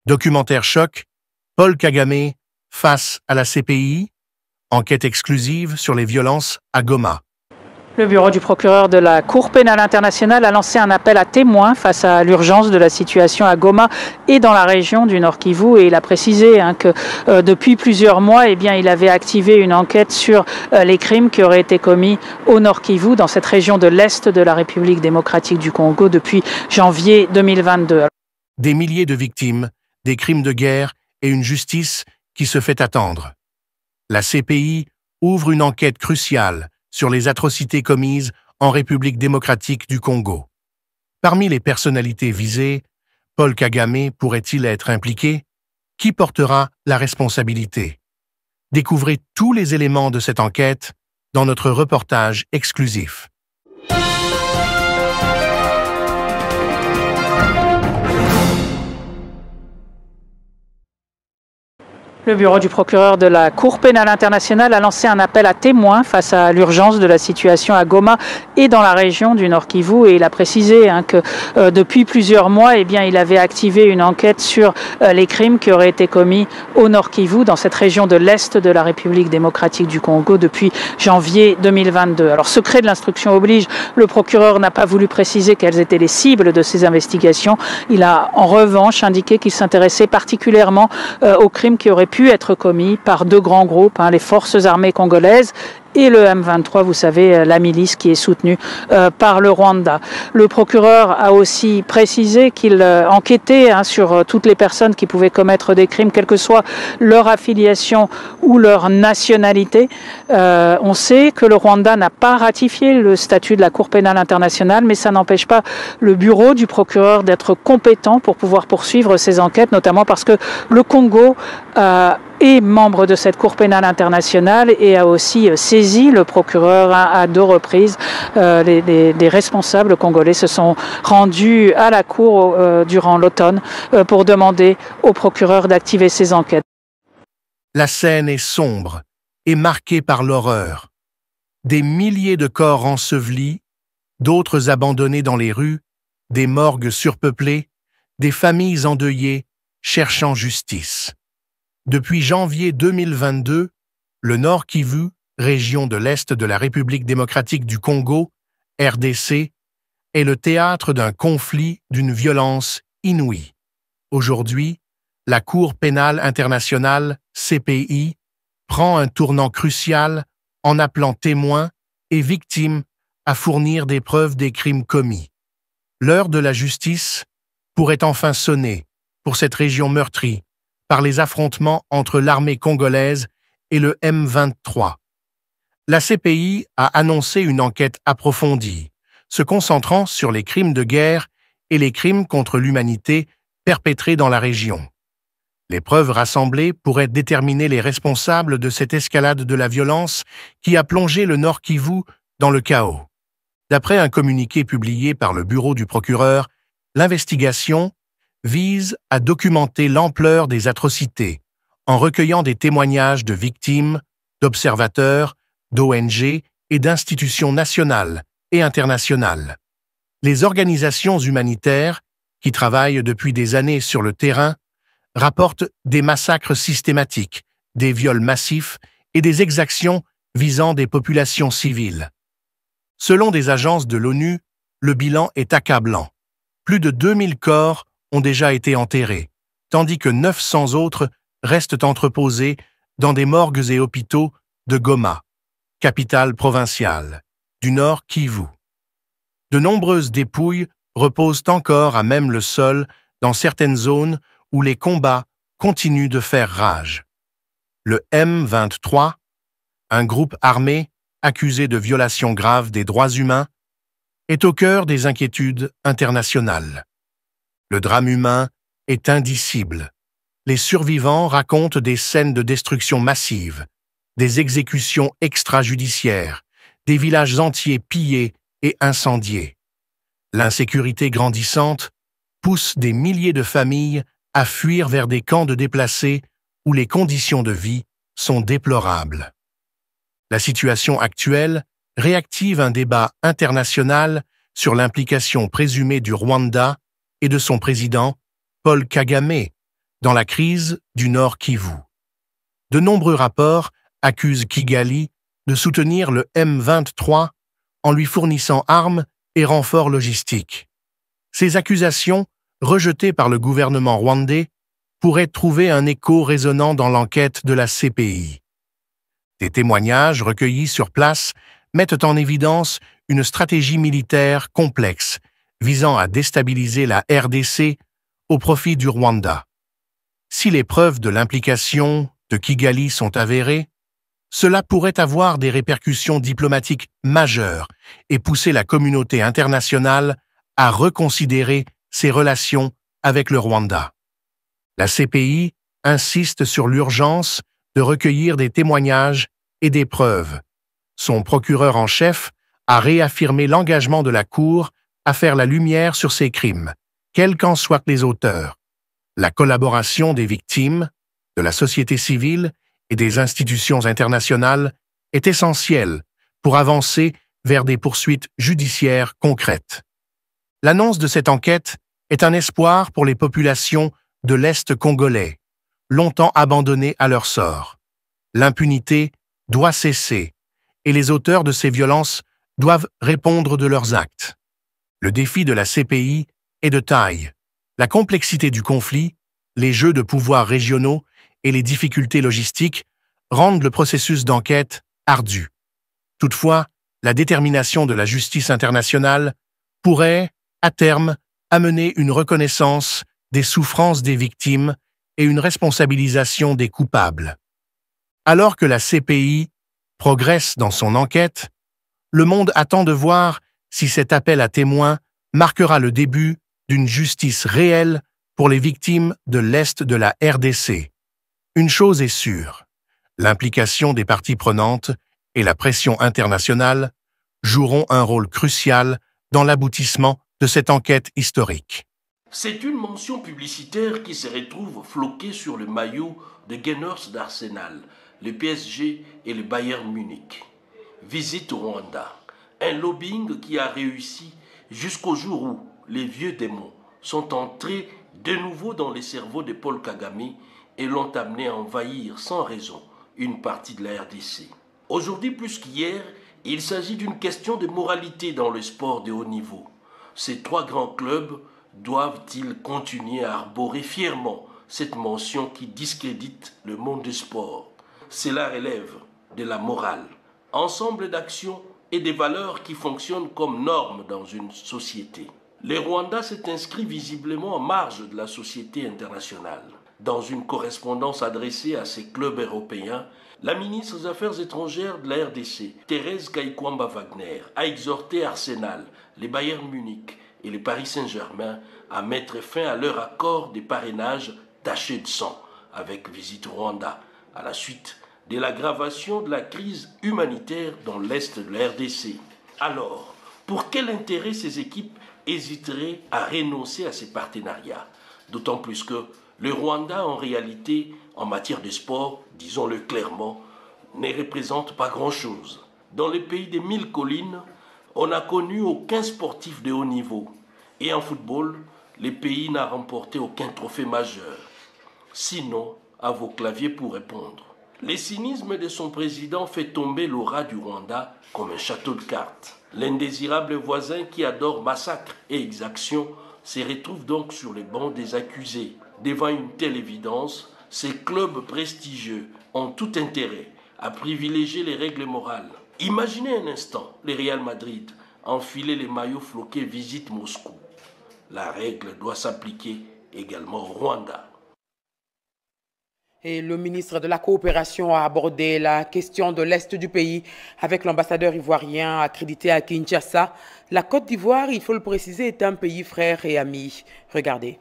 Documentaire choc, Paul Kagame face à la CPI, enquête exclusive sur les violences à Goma. Le bureau du procureur de la Cour pénale internationale a lancé un appel à témoins face à l'urgence de la situation à Goma et dans la région du Nord Kivu. Et il a précisé que depuis plusieurs mois, il avait activé une enquête sur les crimes qui auraient été commis au Nord Kivu, dans cette région de l'Est de la République démocratique du Congo, depuis janvier 2022. Des milliers de victimes, des crimes de guerre et une justice qui se fait attendre. La CPI ouvre une enquête cruciale sur les atrocités commises en République démocratique du Congo. Parmi les personnalités visées, Paul Kagame pourrait-il être impliqué? Qui portera la responsabilité? Découvrez tous les éléments de cette enquête dans notre reportage exclusif. Le bureau du procureur de la Cour pénale internationale a lancé un appel à témoins face à l'urgence de la situation à Goma et dans la région du Nord Kivu. Et il a précisé que depuis plusieurs mois, il avait activé une enquête sur les crimes qui auraient été commis au Nord Kivu, dans cette région de l'Est de la République démocratique du Congo, depuis janvier 2022. Alors, secret de l'instruction oblige, le procureur n'a pas voulu préciser quelles étaient les cibles de ces investigations. Il a en revanche indiqué qu'il s'intéressait particulièrement aux crimes qui auraient pu être commis par deux grands groupes, les forces armées congolaises et le M23, vous savez, la milice qui est soutenue par le Rwanda. Le procureur a aussi précisé qu'il enquêtait sur toutes les personnes qui pouvaient commettre des crimes, quelle que soit leur affiliation ou leur nationalité. On sait que le Rwanda n'a pas ratifié le statut de la Cour pénale internationale, mais ça n'empêche pas le bureau du procureur d'être compétent pour pouvoir poursuivre ces enquêtes, notamment parce que le Congo est membre de cette Cour pénale internationale et a aussi saisi le procureur à deux reprises. Les responsables congolais se sont rendus à la Cour durant l'automne pour demander au procureur d'activer ces enquêtes. La scène est sombre et marquée par l'horreur. Des milliers de corps ensevelis, d'autres abandonnés dans les rues, des morgues surpeuplées, des familles endeuillées cherchant justice. Depuis janvier 2022, le Nord Kivu, région de l'Est de la République démocratique du Congo, RDC, est le théâtre d'un conflit d'une violence inouïe. Aujourd'hui, la Cour pénale internationale, CPI, prend un tournant crucial en appelant témoins et victimes à fournir des preuves des crimes commis. L'heure de la justice pourrait enfin sonner pour cette région meurtrie par les affrontements entre l'armée congolaise et le M23. La CPI a annoncé une enquête approfondie, se concentrant sur les crimes de guerre et les crimes contre l'humanité perpétrés dans la région. Les preuves rassemblées pourraient déterminer les responsables de cette escalade de la violence qui a plongé le Nord Kivu dans le chaos. D'après un communiqué publié par le bureau du procureur, l'investigation vise à documenter l'ampleur des atrocités en recueillant des témoignages de victimes, d'observateurs, d'ONG et d'institutions nationales et internationales. Les organisations humanitaires, qui travaillent depuis des années sur le terrain, rapportent des massacres systématiques, des viols massifs et des exactions visant des populations civiles. Selon des agences de l'ONU, le bilan est accablant. Plus de 2000 corps ont déjà été enterrés, tandis que 900 autres restent entreposés dans des morgues et hôpitaux de Goma, capitale provinciale, du Nord Kivu. De nombreuses dépouilles reposent encore à même le sol dans certaines zones où les combats continuent de faire rage. Le M23, un groupe armé accusé de violations graves des droits humains, est au cœur des inquiétudes internationales. Le drame humain est indicible. Les survivants racontent des scènes de destruction massive, des exécutions extrajudiciaires, des villages entiers pillés et incendiés. L'insécurité grandissante pousse des milliers de familles à fuir vers des camps de déplacés où les conditions de vie sont déplorables. La situation actuelle réactive un débat international sur l'implication présumée du Rwanda et de son président, Paul Kagame, dans la crise du Nord Kivu. De nombreux rapports accusent Kigali de soutenir le M23 en lui fournissant armes et renforts logistiques. Ces accusations, rejetées par le gouvernement rwandais, pourraient trouver un écho résonnant dans l'enquête de la CPI. Des témoignages recueillis sur place mettent en évidence une stratégie militaire complexe visant à déstabiliser la RDC au profit du Rwanda. Si les preuves de l'implication de Kigali sont avérées, cela pourrait avoir des répercussions diplomatiques majeures et pousser la communauté internationale à reconsidérer ses relations avec le Rwanda. La CPI insiste sur l'urgence de recueillir des témoignages et des preuves. Son procureur en chef a réaffirmé l'engagement de la Cour à faire la lumière sur ces crimes, quels qu'en soient les auteurs. La collaboration des victimes, de la société civile et des institutions internationales est essentielle pour avancer vers des poursuites judiciaires concrètes. L'annonce de cette enquête est un espoir pour les populations de l'Est congolais, longtemps abandonnées à leur sort. L'impunité doit cesser et les auteurs de ces violences doivent répondre de leurs actes. Le défi de la CPI est de taille. La complexité du conflit, les jeux de pouvoir régionaux et les difficultés logistiques rendent le processus d'enquête ardu. Toutefois, la détermination de la justice internationale pourrait, à terme, amener une reconnaissance des souffrances des victimes et une responsabilisation des coupables. Alors que la CPI progresse dans son enquête, le monde attend de voir si cet appel à témoins marquera le début d'une justice réelle pour les victimes de l'Est de la RDC. Une chose est sûre, l'implication des parties prenantes et la pression internationale joueront un rôle crucial dans l'aboutissement de cette enquête historique. C'est une mention publicitaire qui se retrouve floquée sur le maillot de Gunners d'Arsenal, le PSG et le Bayern Munich. Visite au Rwanda, un lobbying qui a réussi jusqu'au jour où les vieux démons sont entrés de nouveau dans les cerveaux de Paul Kagame et l'ont amené à envahir sans raison une partie de la RDC. Aujourd'hui plus qu'hier, il s'agit d'une question de moralité dans le sport de haut niveau. Ces trois grands clubs doivent-ils continuer à arborer fièrement cette mention qui discrédite le monde du sport? Cela relève de la morale, ensemble d'actions et des valeurs qui fonctionnent comme normes dans une société. Le Rwanda s'est inscrit visiblement en marge de la société internationale. Dans une correspondance adressée à ces clubs européens, la ministre des Affaires étrangères de la RDC, Thérèse Kaikwamba-Wagner, a exhorté Arsenal, les Bayern Munich et les Paris Saint-Germain à mettre fin à leur accord de parrainage taché de sang avec Visite Rwanda, à la suite de l'aggravation de la crise humanitaire dans l'Est de la RDC. Alors, pour quel intérêt ces équipes hésiteraient à renoncer à ces partenariats? D'autant plus que le Rwanda, en réalité, en matière de sport, disons-le clairement, ne représente pas grand-chose. Dans le pays des 1000 collines, on n'a connu aucun sportif de haut niveau. Et en football, le pays n'a remporté aucun trophée majeur. Sinon, à vos claviers pour répondre. Le cynisme de son président fait tomber l'aura du Rwanda comme un château de cartes. L'indésirable voisin qui adore massacre et exaction se retrouve donc sur les bancs des accusés. Devant une telle évidence, ces clubs prestigieux ont tout intérêt à privilégier les règles morales. Imaginez un instant le Real Madrid enfiler les maillots floqués visite Moscou. La règle doit s'appliquer également au Rwanda. Et le ministre de la Coopération a abordé la question de l'Est du pays avec l'ambassadeur ivoirien accrédité à Kinshasa. La Côte d'Ivoire, il faut le préciser, est un pays frère et ami. Regardez.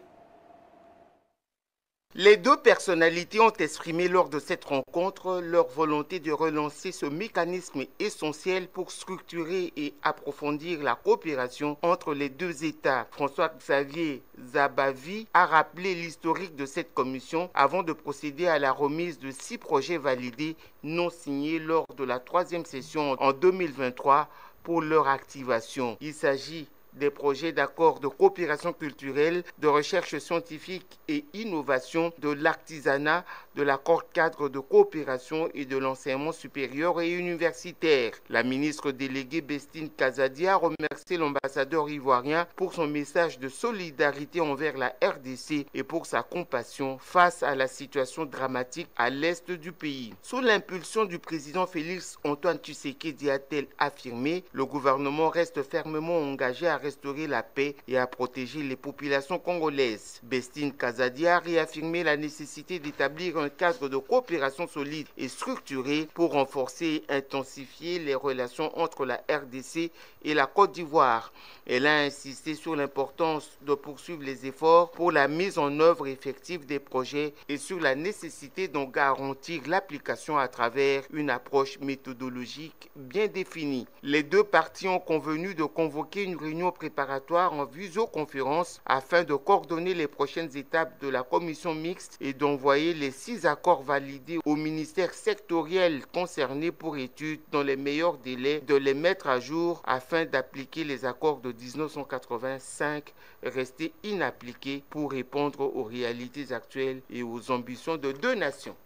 Les deux personnalités ont exprimé lors de cette rencontre leur volonté de relancer ce mécanisme essentiel pour structurer et approfondir la coopération entre les deux États. François-Xavier Zabavi a rappelé l'historique de cette commission avant de procéder à la remise de 6 projets validés non signés lors de la 3e session en 2023 pour leur activation. Il s'agit des projets d'accords de coopération culturelle, de recherche scientifique et innovation, de l'artisanat, de l'accord cadre de coopération et de l'enseignement supérieur et universitaire. La ministre déléguée Bestine Cazadia a remercié l'ambassadeur ivoirien pour son message de solidarité envers la RDC et pour sa compassion face à la situation dramatique à l'est du pays. Sous l'impulsion du président Félix Antoine Tshisekedi, a-t-elle affirmé, le gouvernement reste fermement engagé à restaurer la paix et à protéger les populations congolaises. Bestine Cazadia a réaffirmé la nécessité d'établir un cadre de coopération solide et structuré pour renforcer et intensifier les relations entre la RDC et la Côte d'Ivoire. Elle a insisté sur l'importance de poursuivre les efforts pour la mise en œuvre effective des projets et sur la nécessité d'en garantir l'application à travers une approche méthodologique bien définie. Les deux parties ont convenu de convoquer une réunion préparatoire en visioconférence afin de coordonner les prochaines étapes de la commission mixte et d'envoyer les 6 accords validés au ministère sectoriel concerné pour étude dans les meilleurs délais, de les mettre à jour afin d'appliquer les accords de 1985 restés inappliqués pour répondre aux réalités actuelles et aux ambitions de 2 nations.